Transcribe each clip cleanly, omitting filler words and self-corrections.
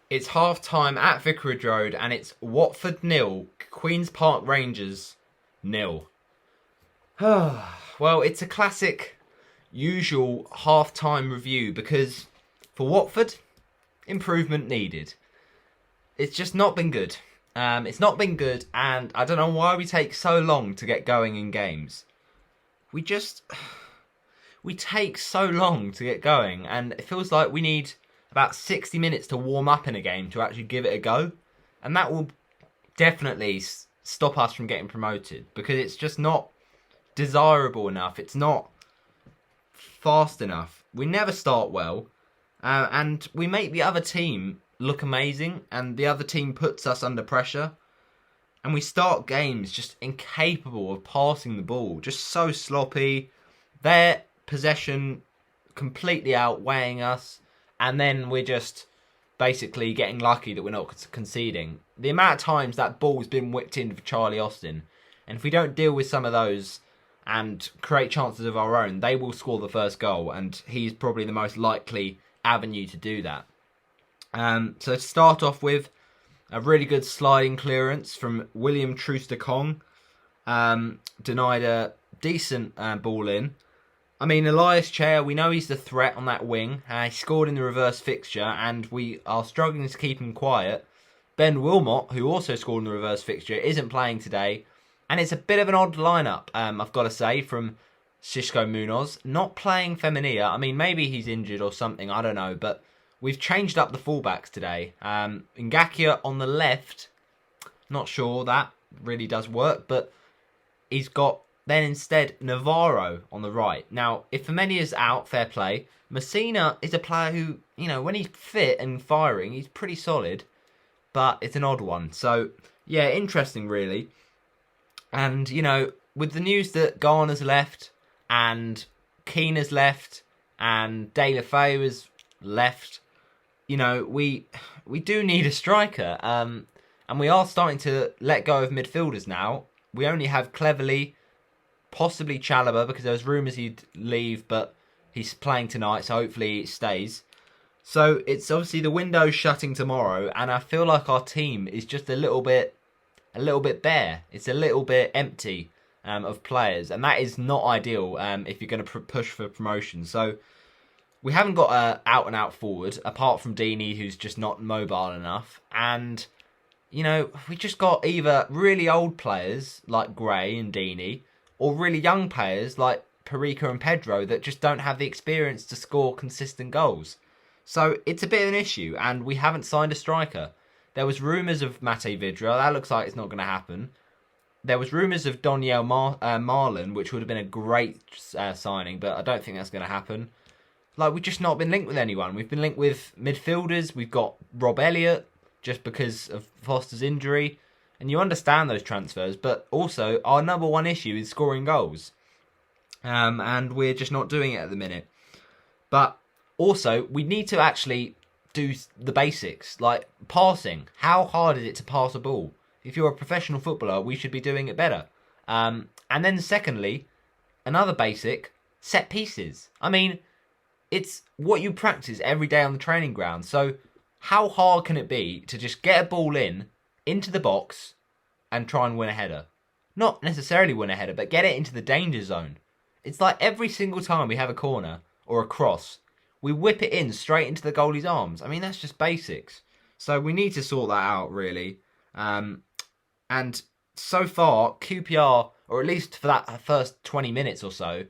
It's half time at Vicarage Road and it's Watford nil, Queen's Park Rangers nil. Well, it's a classic, usual half time review because for Watford, improvement needed. It's just not been good. It's not been good, and I don't know why we take so long to get going in games. We just we take so long to get going, and it feels like we need about 60 minutes to warm up in a game to actually give it a go, and that will definitely stop us from getting promoted because it's just not desirable enough. It's not fast enough. We never start well, and we make the other team look amazing, and the other team puts us under pressure. And we start games just incapable of passing the ball, just so sloppy. Their possession completely outweighing us, and then we're just basically getting lucky that we're not conceding. The amount of times that ball's been whipped in for Charlie Austin, and if we don't deal with some of those and create chances of our own, they will score the first goal, and he's probably the most likely avenue to do that. So to start off with, a really good sliding clearance from William Trooster-Kong. Denied a decent ball in. I mean, Elias Chair, we know he's the threat on that wing. He scored in the reverse fixture, and we are struggling to keep him quiet. Ben Wilmot, who also scored in the reverse fixture, isn't playing today. And it's a bit of an odd lineup, I've got to say, from Xisco Munoz. Not playing Feminina. I mean, maybe he's injured or something, I don't know. But we've changed up the fullbacks today. Ngakia on the left. Not sure that really does work, but he's got then instead Navarro on the right. Now, if Femenia's out, fair play. Messina is a player who, you know, when he's fit and firing, he's pretty solid, but it's an odd one. So, yeah, interesting really. And, you know, with the news that Garner's left and Keener's left and De La Feu has left, you know, we do need a striker. And we are starting to let go of midfielders now. We only have Cleverley, possibly Chalobah, because there was rumours he'd leave, but he's playing tonight, so hopefully it stays. So it's obviously the window's shutting tomorrow, and I feel like our team is just a little bit bare. It's a little bit empty of players, and that is not ideal if you're going to push for promotion. So we haven't got an out-and-out forward, apart from Deeney, who's just not mobile enough, and you know, we just got either really old players like Gray and Deeney, or really young players like Perica and Pedro that just don't have the experience to score consistent goals. So it's a bit of an issue, and we haven't signed a striker. There was rumours of Mate Vidra. That looks like it's not going to happen. There was rumours of Doniel Marlin, which would have been a great signing, but I don't think that's going to happen. Like, we've just not been linked with anyone. We've been linked with midfielders. We've got Rob Elliott, just because of Foster's injury. And you understand those transfers, but also our number one issue is scoring goals. And we're just not doing it at the minute. But also, we need to actually do the basics, like passing. How hard is it to pass a ball? If you're a professional footballer, we should be doing it better. And then secondly, another basic, set pieces. I mean, it's what you practice every day on the training ground. So how hard can it be to just get a ball into the box and try and win a header? Not necessarily win a header, but get it into the danger zone. It's like every single time we have a corner or a cross, we whip it in straight into the goalie's arms. I mean, that's just basics. So we need to sort that out, really. And so far, QPR, or at least for that first 20 minutes or so,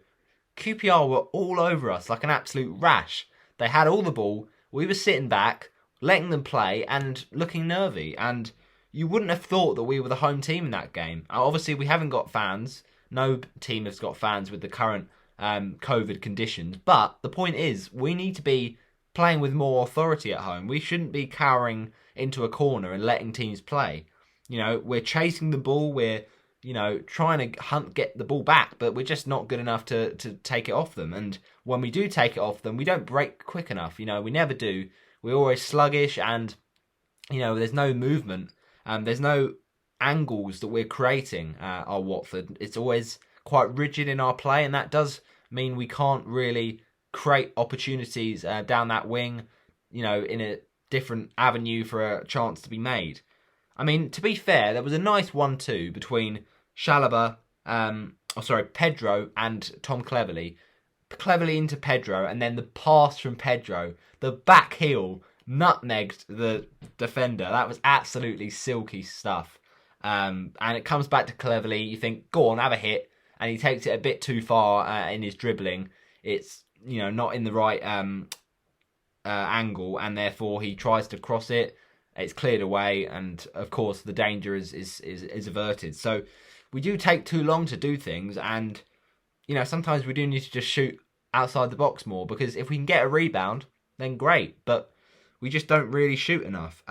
QPR were all over us like an absolute rash. They had all the ball. We were sitting back, letting them play and looking nervy. And you wouldn't have thought that we were the home team in that game. Obviously, we haven't got fans. No team has got fans with the current COVID conditions. But the point is, we need to be playing with more authority at home. We shouldn't be cowering into a corner and letting teams play. You know, we're chasing the ball. We're, you know, trying to get the ball back, but we're just not good enough to take it off them. And when we do take it off them, we don't break quick enough. You know, we never do. We're always sluggish, and you know, there's no movement. There's no angles that we're creating. Our Watford, it's always quite rigid in our play, and that does mean we can't really create opportunities down that wing. You know, in a different avenue for a chance to be made. I mean, to be fair, there was a nice 1-2 between Chalobah, Pedro and Tom Cleverley. Cleverley into Pedro, and then the pass from Pedro, the back heel nutmegged the defender. That was absolutely silky stuff. And it comes back to Cleverley. You think, go on, have a hit, and he takes it a bit too far in his dribbling. It's not in the right angle, and therefore he tries to cross it. It's cleared away, and of course the danger is averted. So we do take too long to do things, and sometimes we do need to just shoot outside the box more, because if we can get a rebound, then great. But we just don't really shoot enough.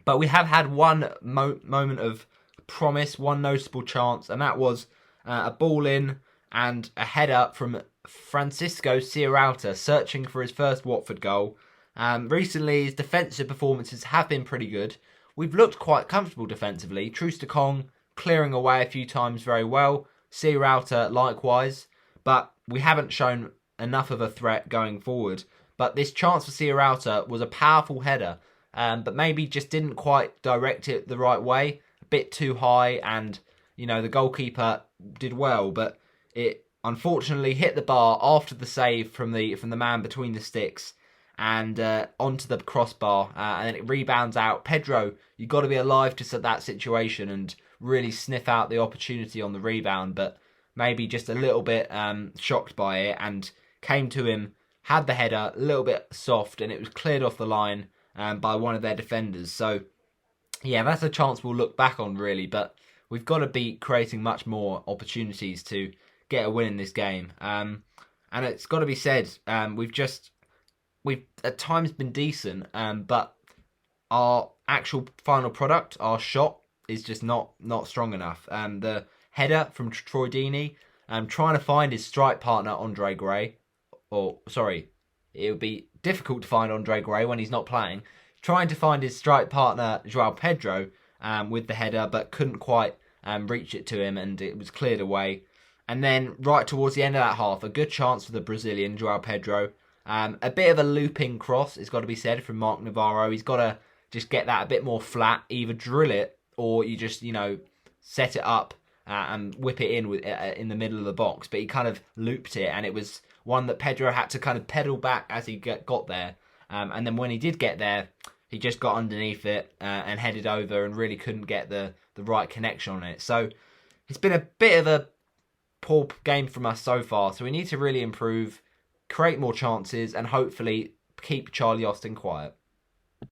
But we have had one moment of promise, one noticeable chance, and that was a ball in and a header from Francisco Sierralta, searching for his first Watford goal. Recently, his defensive performances have been pretty good. We've looked quite comfortable defensively. Troost-Ekong clearing away a few times very well. Sierralta likewise. But we haven't shown enough of a threat going forward. But this chance for Sierralta was a powerful header. But maybe just didn't quite direct it the right way. A bit too high, and the goalkeeper did well, but it unfortunately hit the bar after the save from the man between the sticks, and onto the crossbar, and then it rebounds out. Pedro, you've got to be alive to that situation and really sniff out the opportunity on the rebound, but maybe just a little bit shocked by it, and came to him, had the header, a little bit soft, and it was cleared off the line by one of their defenders. So, yeah, that's a chance we'll look back on, really, but we've got to be creating much more opportunities to get a win in this game. And it's got to be said, we've at times been decent, but our actual final product, our shot, is just not strong enough. The header from Troy Deeney, trying to find his strike partner Andre Gray, it would be difficult to find Andre Gray when he's not playing. Trying to find his strike partner Joao Pedro with the header, but couldn't quite reach it to him, and it was cleared away. And then right towards the end of that half, a good chance for the Brazilian Joao Pedro. A bit of a looping cross, it's got to be said, from Mark Navarro. He's got to just get that a bit more flat, either drill it or you just set it up and whip it in the middle of the box. But he kind of looped it, and it was one that Pedro had to kind of pedal back as he got there. And then when he did get there, he just got underneath it and headed over, and really couldn't get the right connection on it. So it's been a bit of a poor game from us so far. So we need to really improve, create more chances, and hopefully keep Charlie Austin quiet.